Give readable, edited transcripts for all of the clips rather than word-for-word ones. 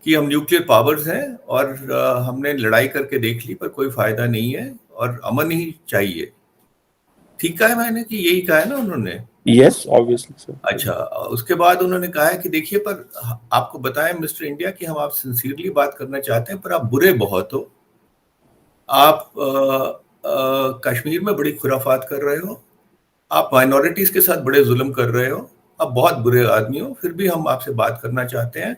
कि हम nuclear powers हैं और हमने लड़ाई करके देख ली पर कोई फायदा नहीं है और अमन ही चाहिए। ठीक कहा है मैंने कि यही कहा है ना उन्होंने? Yes, obviously sir. अच्छा, उसके बाद उन्होंने कहा है कि देखिए, पर आपको बताएं मिस्टर इंडिया कि हम आप सिंसियरली बात करना चाहते हैं पर आप बुरे बहुत हो। आप कश्मीर में बड़ी खुराफात कर रहे हो, आप माइनॉरिटीज के साथ बड़े जुल्म कर रहे हो, आप बहुत बुरे आदमी हो, फिर भी हम आपसे बात करना चाहते हैं।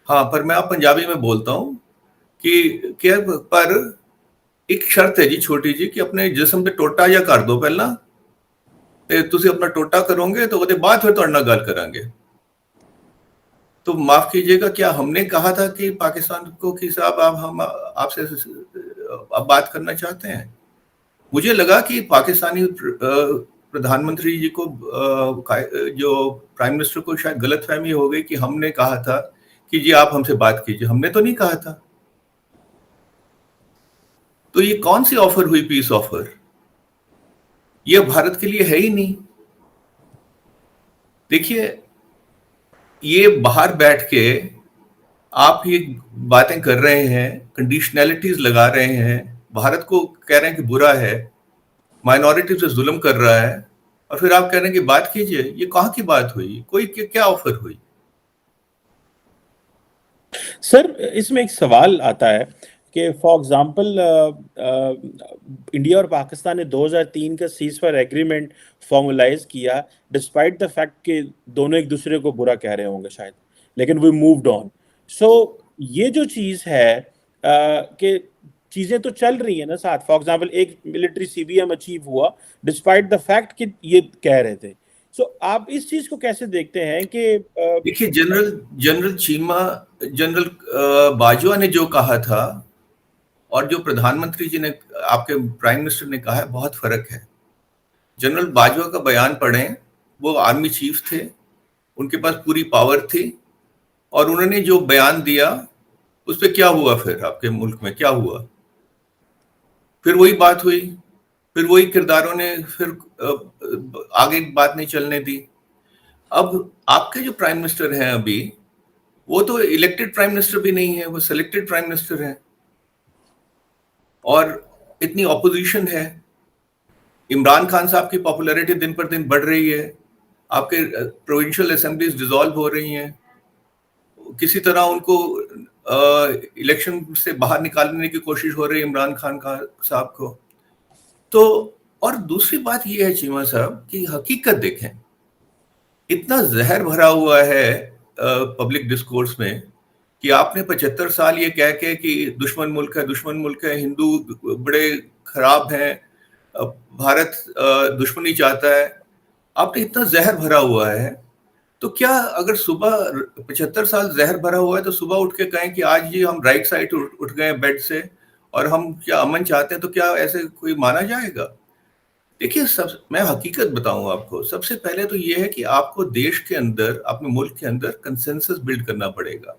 हाँ, पर मैं आप पंजाबी में बोलता हूँ कि पर एक शर्त है जी छोटी जी कि अपने जिस्म पे टोटा या कर दो पहला ते तुसी अपना टोटा करोगे तो ਉਹਦੇ बाद फिर ਤੁਹਾਡੇ ਨਾਲ ਗੱਲ करांगे। तो माफ कीजिएगा, क्या हमने कहा था कि पाकिस्तान को कि साहब आप हम आपसे अब बात करना चाहते हैं? मुझे लगा कि पाकिस्तानी प्रधानमंत्री जी को जो प्राइम मिनिस्टर को शायद गलतफहमी हो गई कि हमने कहा था कि जी आप हमसे बात कीजिए। हमने तो नहीं कहा था। तो ये कौन सी ऑफर हुई पीस ऑफर? ये भारत के लिए है ही नहीं। देखिए, ये बाहर बैठ के आप ये बातें कर रहे हैं, कंडीशनैलिटीज लगा रहे हैं, भारत को कह रहे हैं कि बुरा है, माइनॉरिटी से जुल्म कर रहा है, और फिर आप कह रहे हैं कि बात कीजिए। ये कहाँ की बात हुई? कोई क्या ऑफर हुई? सर, इसमें एक सवाल आता है कि फॉर एग्जांपल इंडिया और पाकिस्तान ने 2003 का सीज फायर एग्रीमेंट फॉर्मुलाइज किया, डिस्पाइट द फैक्ट कि दोनों एक दूसरे को बुरा कह रहे होंगे शायद, लेकिन वी मूव्ड ऑन। सो ये जो चीज़ है कि चीज़ें तो चल रही है ना साथ। फॉर एग्जांपल एक मिलिट्री सीबीएम अचीव हुआ डिस्पाइट द फैक्ट कि ये कह रहे थे। सो आप इस चीज़ को कैसे देखते हैं कि देखिए, जनरल चीमा, जनरल बाजवा ने जो कहा था और जो प्रधानमंत्री जी ने, आपके प्राइम मिनिस्टर ने कहा है, बहुत फर्क है। जनरल बाजवा का बयान पढ़ें, वो आर्मी चीफ थे, उनके पास पूरी पावर थी, और उन्होंने जो बयान दिया उस पर क्या हुआ? फिर आपके मुल्क में क्या हुआ? फिर वही बात हुई, फिर वही किरदारों ने फिर आगे बात नहीं चलने दी। अब आपके जो प्राइम मिनिस्टर हैं अभी, वो तो इलेक्टेड प्राइम मिनिस्टर भी नहीं है, वो सिलेक्टेड प्राइम मिनिस्टर है, और इतनी ऑपोजिशन है। इमरान खान साहब की पॉपुलैरिटी दिन पर दिन बढ़ रही है, आपके प्रोविंशियल असेंबलीज डिसॉल्व हो रही हैं, किसी तरह उनको इलेक्शन से बाहर निकालने की कोशिश हो रही है इमरान खान का साहब को। तो और दूसरी बात ये है चीमा साहब कि हकीकत देखें, इतना जहर भरा हुआ है पब्लिक डिस्कोर्स में कि आपने 75 साल ये कह के कि दुश्मन मुल्क है, दुश्मन मुल्क है, हिंदू बड़े खराब हैं, भारत दुश्मनी चाहता है, आपने इतना जहर भरा हुआ है। तो क्या अगर सुबह 75 साल जहर भरा हुआ है तो सुबह उठ के कहें कि आज ये हम राइट साइड उठ गए बेड से और हम क्या अमन चाहते हैं, तो क्या ऐसे कोई माना जाएगा? देखिए, मैं हकीकत बताऊं आपको, सबसे पहले तो ये है कि आपको देश के अंदर, अपने मुल्क के अंदर कंसेंसस बिल्ड करना पड़ेगा।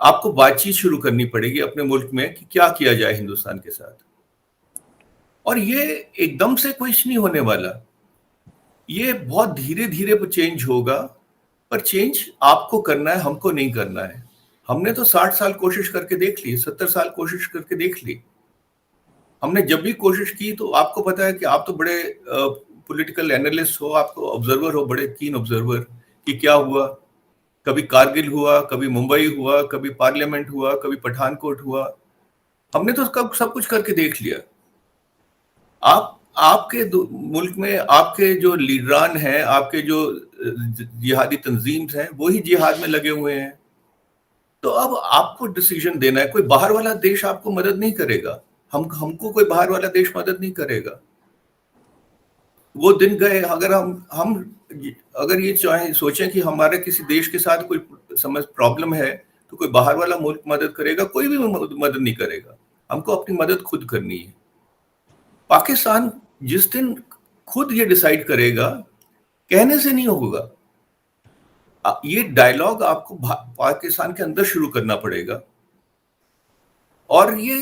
आपको बातचीत शुरू करनी पड़ेगी अपने मुल्क में कि क्या किया जाए हिंदुस्तान के साथ। और ये एकदम से कुछ नहीं होने वाला, ये बहुत धीरे धीरे चेंज होगा, पर चेंज आपको करना है, हमको नहीं करना है। हमने तो 60 साल कोशिश करके देख ली, 70 साल कोशिश करके देख ली। हमने जब भी कोशिश की, तो आपको पता है कि आप तो बड़े पॉलिटिकल एनालिस्ट हो, आप तो ऑब्जर्वर हो, बड़े कीन ऑब्जर्वर, कि क्या हुआ। कभी कारगिल हुआ, कभी मुंबई हुआ, कभी पार्लियामेंट हुआ, कभी पठानकोट हुआ। हमने तो सब कुछ करके देख लिया। आपके मुल्क में आपके जो लीडरान हैं, आपके जो जिहादी तंजीम्स हैं, वही जिहाद में लगे हुए हैं। तो अब आपको डिसीजन देना है। कोई बाहर वाला देश आपको मदद नहीं करेगा, हमको कोई बाहर वाला देश मदद नहीं करेगा। वो दिन गए। अगर हम अगर ये चाहे सोचें कि हमारे किसी देश के साथ कोई प्रॉब्लम है तो कोई बाहर वाला मुल्क मदद करेगा, कोई भी मदद नहीं करेगा। हमको अपनी मदद खुद करनी है। पाकिस्तान जिस दिन खुद ये डिसाइड करेगा, कहने से नहीं होगा। ये डायलॉग आपको पाकिस्तान के अंदर शुरू करना पड़ेगा, और ये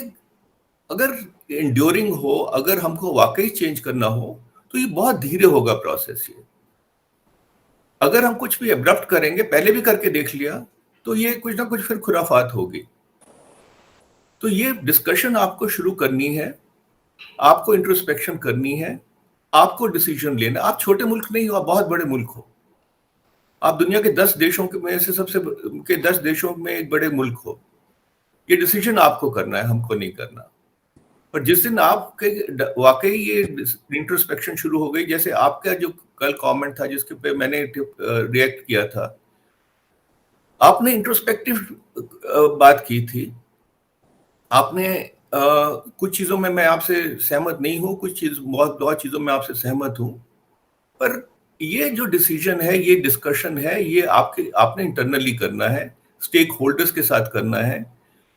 अगर इंड्योरिंग हो, अगर हमको वाकई चेंज करना हो, तो ये बहुत धीरे होगा प्रोसेस। ये अगर हम कुछ भी एब्रप्ट करेंगे, पहले भी करके देख लिया, तो ये कुछ ना कुछ फिर खुराफात होगी। तो ये डिस्कशन आपको शुरू करनी है, आपको इंट्रोस्पेक्शन करनी है, आपको डिसीजन लेना। आप छोटे मुल्क नहीं हो, आप बहुत बड़े मुल्क हो। आप दुनिया के 10 देशों के में से सबसे के 10 देशों में एक बड़े मुल्क हो। ये डिसीजन आपको करना है, हमको नहीं करना। पर जिस दिन आपके वाकई ये इंट्रोस्पेक्शन शुरू हो गई, जैसे आपका जो कल कमेंट था जिसके पे मैंने रिएक्ट किया था, आपने इंट्रोस्पेक्टिव बात की थी। आपने कुछ चीजों में मैं आपसे सहमत नहीं हूं, बहुत चीजों में आपसे सहमत हूं, पर ये जो डिसीजन है, ये डिस्कशन है, ये आपने इंटरनली करना है, स्टेक होल्डर्स के साथ करना है,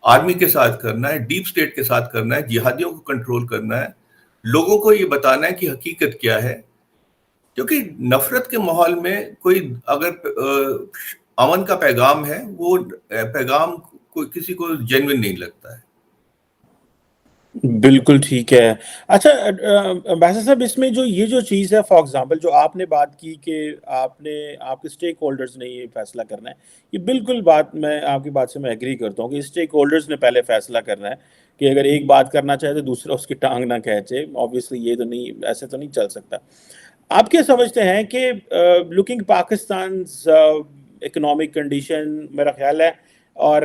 आर्मी के साथ करना है, डीप स्टेट के साथ करना है, जिहादियों को कंट्रोल करना है, लोगों को ये बताना है कि हकीकत क्या है। क्योंकि नफरत के माहौल में कोई अगर अमन का पैगाम है, वो पैगाम कोई किसी को जेन्युइन नहीं लगता है। बिल्कुल ठीक है। अच्छा, वैसे साहब इसमें ये जो चीज़ है, फॉर एग्जांपल जो आपने बात की कि आपके स्टेक होल्डर्स ने ये फैसला करना है, ये बिल्कुल बात मैं आपकी बात से मैं एग्री करता हूँ कि स्टेक होल्डर्स ने पहले फैसला करना है कि अगर एक बात करना चाहे तो दूसरा उसकी टांग ना खींचे। ऑब्वियसली ये तो नहीं, ऐसे तो नहीं चल सकता। आप क्या समझते हैं कि लुकिंग पाकिस्तान इकोनॉमिक कंडीशन, मेरा ख्याल है, और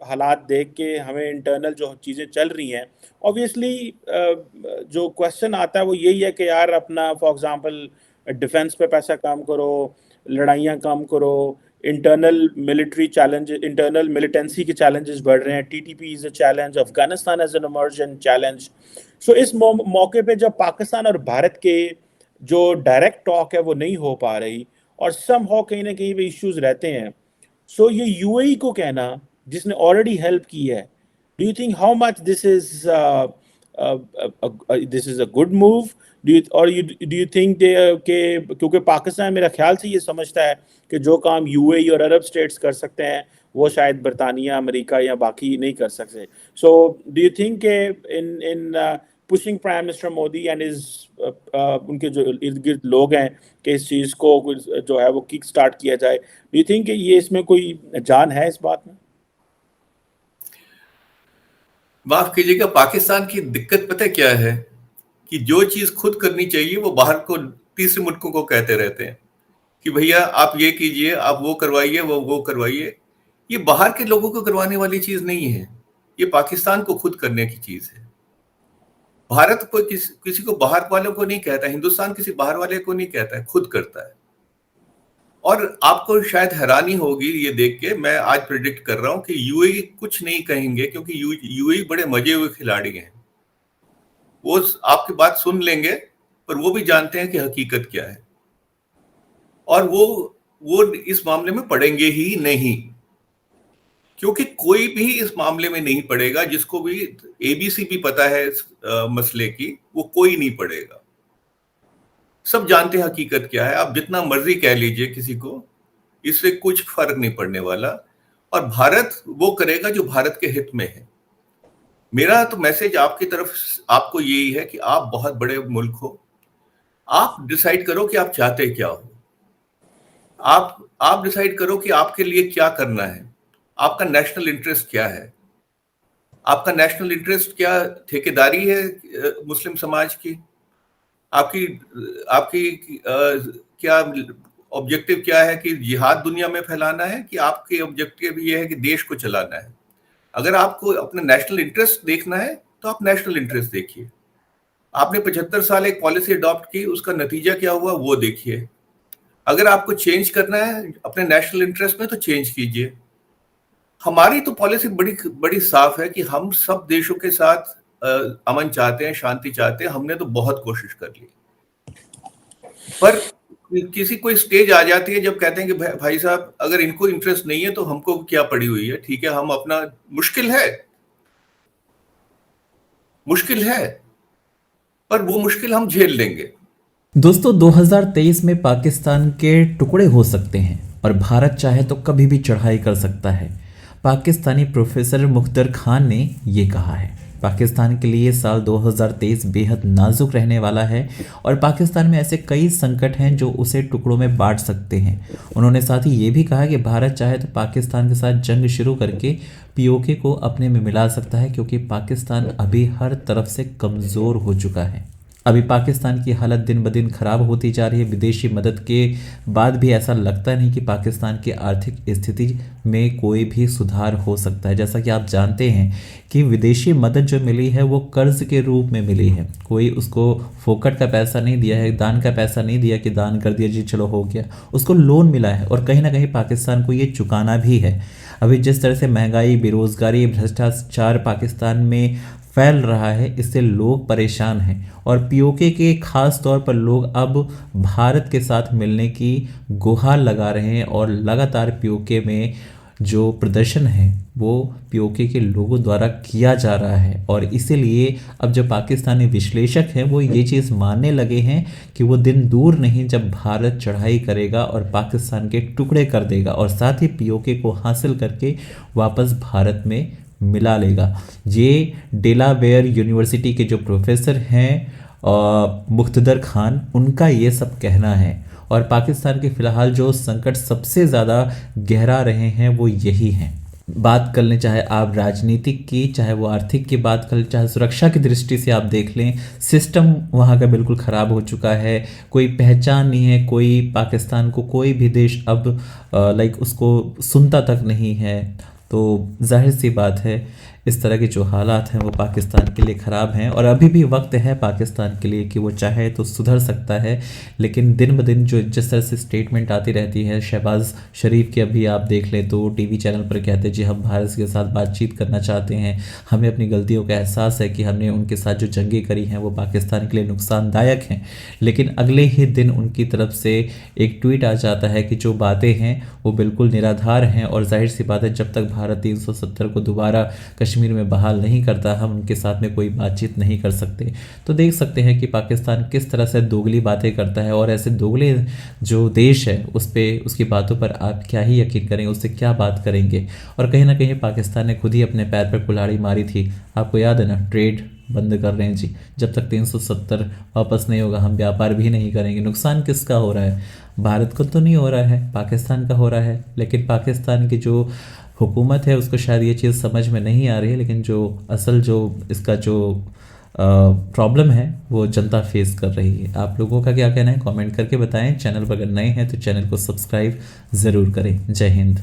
हालात देख के हमें इंटरनल जो चीज़ें चल रही हैं, ऑब्वियसली जो क्वेश्चन आता है वो यही है कि यार अपना फॉर एग्जांपल डिफेंस पे पैसा कम करो, लड़ाइयाँ कम करो, internal military challenge, internal militancy के चैलेंजेस बढ़ रहे हैं, TTP is a challenge, Afghanistan as an emergent challenge. So इस मौके पे जब पाकिस्तान और भारत के जो डायरेक्ट टॉक है वो नहीं हो पा रही और सम हो कहीं ना कहीं पे इश्यूज रहते हैं, सो ये यूएई को कहना जिसने ऑलरेडी हेल्प की है, do you think how much this is a good move? Do you think कि क्योंकि पाकिस्तान मेरा ख्याल से ये समझता है कि जो काम यूएई और अरब स्टेट्स कर सकते हैं वो शायद बरतानिया, अमेरिका या बाकी नहीं कर सकते। So do you think in in pushing prime minister Modi and is उनके जो इर्द गिर्द लोग हैं कि इस चीज़ को जो है वो किक स्टार्ट किया जाए, डू यू थिंक ये इसमें कोई जान है इस बात में? माफ कीजिएगा, पाकिस्तान की दिक्कत पता क्या है कि जो चीज खुद करनी चाहिए वो बाहर को, तीसरे मुल्कों को कहते रहते हैं कि भैया आप ये कीजिए, आप वो करवाइए, वो करवाइए। ये बाहर के लोगों को करवाने वाली चीज नहीं है, ये पाकिस्तान को खुद करने की चीज है। भारत कोई किसी को, बाहर वालों को नहीं कहता, हिंदुस्तान किसी बाहर वाले को नहीं कहता है, खुद करता है। और आपको शायद हैरानी होगी ये देख के, मैं आज प्रेडिक्ट कर रहा हूं कि यूएई कुछ नहीं कहेंगे, क्योंकि यूएई बड़े मजे हुए खिलाड़ी हैं। वो आपकी बात सुन लेंगे, पर वो भी जानते हैं कि हकीकत क्या है, और वो इस मामले में पड़ेंगे ही नहीं, क्योंकि कोई भी इस मामले में नहीं पड़ेगा। जिसको भी एबीसी भी पता है इस मसले की, वो कोई नहीं पड़ेगा। सब जानते हैं हकीकत क्या है। आप जितना मर्जी कह लीजिए किसी को, इससे कुछ फर्क नहीं पड़ने वाला, और भारत वो करेगा जो भारत के हित में है। मेरा तो मैसेज आपकी तरफ आपको यही है कि आप बहुत बड़े मुल्क हो, आप डिसाइड करो कि आप चाहते क्या हो। आप डिसाइड करो कि आपके लिए क्या करना है, आपका नेशनल इंटरेस्ट क्या है। आपका नेशनल इंटरेस्ट क्या ठेकेदारी है मुस्लिम समाज की? आपकी आपकी क्या ऑब्जेक्टिव क्या है कि जिहाद दुनिया में फैलाना है, कि आपके ऑब्जेक्टिव ये है कि देश को चलाना है? अगर आपको अपना नेशनल इंटरेस्ट देखना है तो आप नेशनल इंटरेस्ट देखिए। आपने 75 साल एक पॉलिसी अडॉप्ट की, उसका नतीजा क्या हुआ वो देखिए। अगर आपको चेंज करना है अपने नेशनल इंटरेस्ट में तो चेंज कीजिए। हमारी तो पॉलिसी बड़ी बड़ी साफ है कि हम सब देशों के साथ अमन चाहते हैं, शांति चाहते हैं। हमने तो बहुत कोशिश कर ली, पर किसी कोई स्टेज आ जाती है जब कहते हैं कि भाई साहब अगर इनको इंटरेस्ट नहीं है तो हमको क्या पड़ी हुई है, ठीक है हम अपना, मुश्किल है, पर वो मुश्किल हम झेल लेंगे। दोस्तों, 2023 में पाकिस्तान के टुकड़े हो सकते हैं और भारत चाहे तो कभी भी चढ़ाई कर सकता है। पाकिस्तानी प्रोफेसर मुख्तर खान ने ये कहा है। पाकिस्तान के लिए साल 2023 बेहद नाजुक रहने वाला है और पाकिस्तान में ऐसे कई संकट हैं जो उसे टुकड़ों में बांट सकते हैं। उन्होंने साथ ही ये भी कहा कि भारत चाहे तो पाकिस्तान के साथ जंग शुरू करके पीओके को अपने में मिला सकता है, क्योंकि पाकिस्तान अभी हर तरफ से कमज़ोर हो चुका है। अभी पाकिस्तान की हालत दिन ब दिन खराब होती जा रही है। विदेशी मदद के बाद भी ऐसा लगता नहीं कि पाकिस्तान की आर्थिक स्थिति में कोई भी सुधार हो सकता है। जैसा कि आप जानते हैं कि विदेशी मदद जो मिली है वो कर्ज के रूप में मिली है, कोई उसको फोकट का पैसा नहीं दिया है, दान का पैसा नहीं दिया कि दान कर दिया जी चलो हो गया, उसको लोन मिला है और कहीं ना कहीं पाकिस्तान को ये चुकाना भी है। अभी जिस तरह से महंगाई, बेरोजगारी, भ्रष्टाचार पाकिस्तान में फैल रहा है, इससे लोग परेशान हैं और पीओके के खास तौर पर लोग अब भारत के साथ मिलने की गुहार लगा रहे हैं और लगातार पीओके में जो प्रदर्शन है वो पीओके के लोगों द्वारा किया जा रहा है। और इसीलिए अब जो पाकिस्तानी विश्लेषक हैं वो ये चीज़ मानने लगे हैं कि वो दिन दूर नहीं जब भारत चढ़ाई करेगा और पाकिस्तान के टुकड़े कर देगा और साथ ही पीओके को हासिल करके वापस भारत में मिला लेगा। ये डेलावेयर यूनिवर्सिटी के जो प्रोफेसर हैं मुख्तदर खान, उनका ये सब कहना है। और पाकिस्तान के फ़िलहाल जो संकट सबसे ज़्यादा गहरा रहे हैं वो यही हैं। बात कर लें चाहे आप राजनीतिक की, चाहे वो आर्थिक की बात कर लें, चाहे सुरक्षा की दृष्टि से आप देख लें, सिस्टम वहाँ का बिल्कुल ख़राब हो चुका है। कोई पहचान नहीं है, कोई पाकिस्तान को कोई भी देश अब उसको सुनता तक नहीं है। तो जाहिर सी बात है इस तरह के जो हालात हैं वो पाकिस्तान के लिए ख़राब हैं और अभी भी वक्त है पाकिस्तान के लिए कि वो चाहे तो सुधर सकता है। लेकिन दिन ब दिन जो जिस तरह से स्टेटमेंट आती रहती है, शहबाज शरीफ के अभी आप देख लें तो टीवी चैनल पर कहते हैं जी हम भारत के साथ बातचीत करना चाहते हैं, हमें अपनी गलतियों का एहसास है कि हमने उनके साथ जो जंगें करी हैं वो पाकिस्तान के लिए नुकसानदायक हैं। लेकिन अगले ही दिन उनकी तरफ से एक ट्वीट आ जाता है कि जो बातें हैं वो बिल्कुल निराधार हैं और जाहिर सी बात है जब तक भारत 370 को दोबारा कश्मीर में बहाल नहीं करता हम उनके साथ में कोई बातचीत नहीं कर सकते। तो देख सकते हैं कि पाकिस्तान किस तरह से दोगली बातें करता है और ऐसे दोगले जो देश है उस पे उसकी बातों पर आप क्या ही यकीन करेंगे, उससे क्या बात करेंगे। और कहीं ना कहीं पाकिस्तान ने खुद ही अपने पैर पर कुल्हाड़ी मारी थी। आपको याद है ना, ट्रेड बंद कर रहे हैं जी, जब तक 370 वापस नहीं होगा हम व्यापार भी नहीं करेंगे। नुकसान किसका हो रहा है? भारत को तो नहीं हो रहा है, पाकिस्तान का हो रहा है। लेकिन पाकिस्तान की जो हुकूमत है उसको शायद ये चीज़ समझ में नहीं आ रही है, लेकिन जो असल जो इसका जो प्रॉब्लम है वो जनता फेस कर रही है। आप लोगों का क्या कहना है कमेंट करके बताएं। चैनल पर अगर नए हैं तो चैनल को सब्सक्राइब ज़रूर करें। जय हिंद।